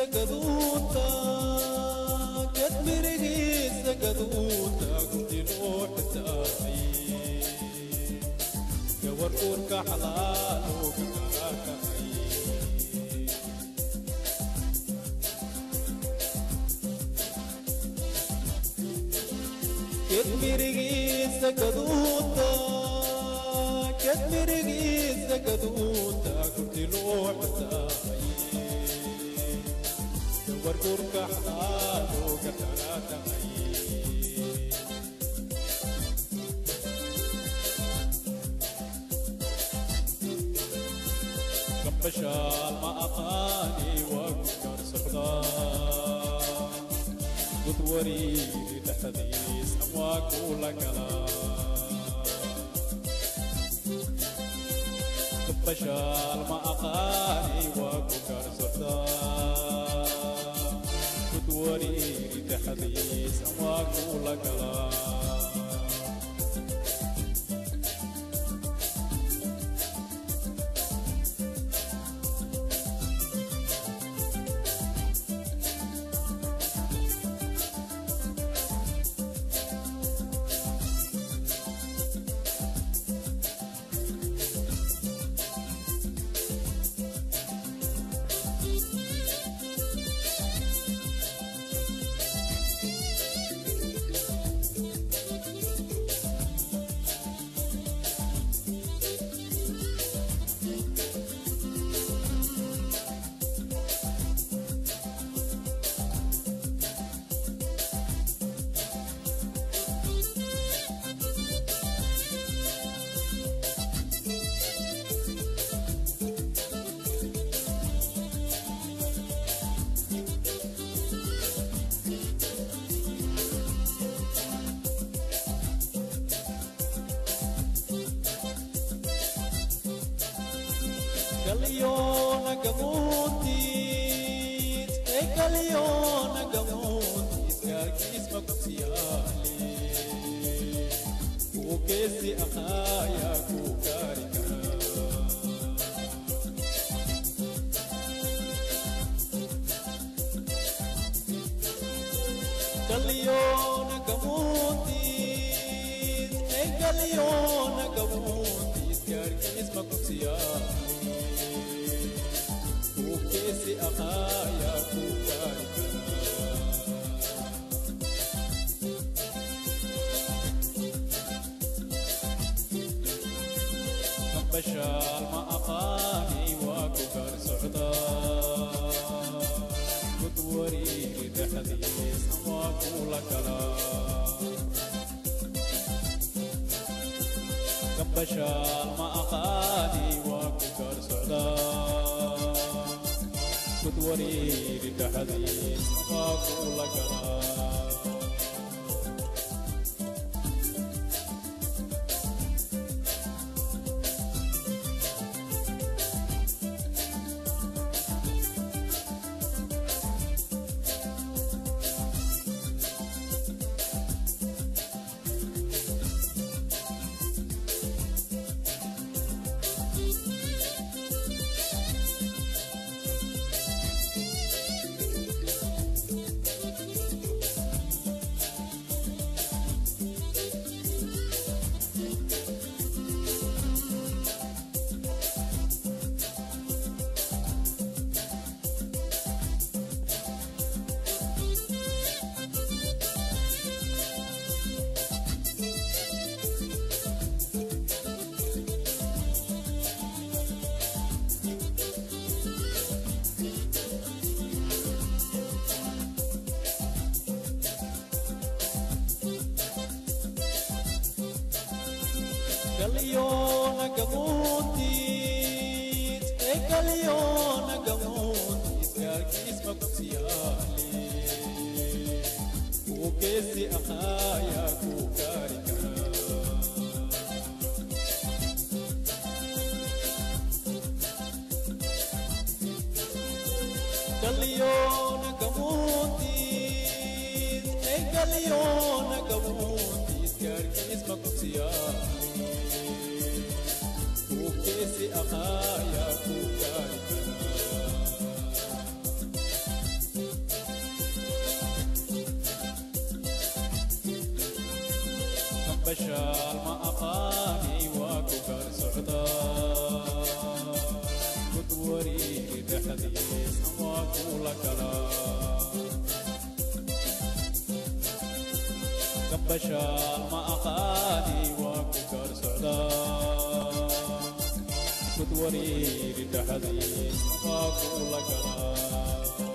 سكدوتا كتمرقي سكدوتا كنت روح تاعي جور كورك حلال وكراك كتمرقي سكدوتا كتمرقي سكدوتا كنت روح تاعي وركورك حلال وكترات عي كبشال ما أقاني وكر سخدا قدوري لتحديث أمواك ولكلا كبشال ما أقاني وكر سخدا وريد حديث أمواكو لكلا Kaliona gamutis, kaliona gamutis, kakis makusiali, kukesi akaya kukarika. Kaliona gamutis, kaliona gamutis, kakis makusiali. Kukesi akaya kukarika Kambashal ma akani wa kukar suhda Kutwari lidahadis wa kulakala Kambashal ma akani wa kukar suhda كدوري لتحديث أقول لك Kaliona gamutis, kaliona gamutis, kakis makusiali, kukesi akaya kukarika. Kaliona gamutis, kaliona gamutis, kakis makusiali. Kukesi akaya kukarika بشال ما أقاني وكبر سعدا كتوري بحديث وكل كلام بشال ما أقاني وكبر سعدا كتوري بحديث وكل كلام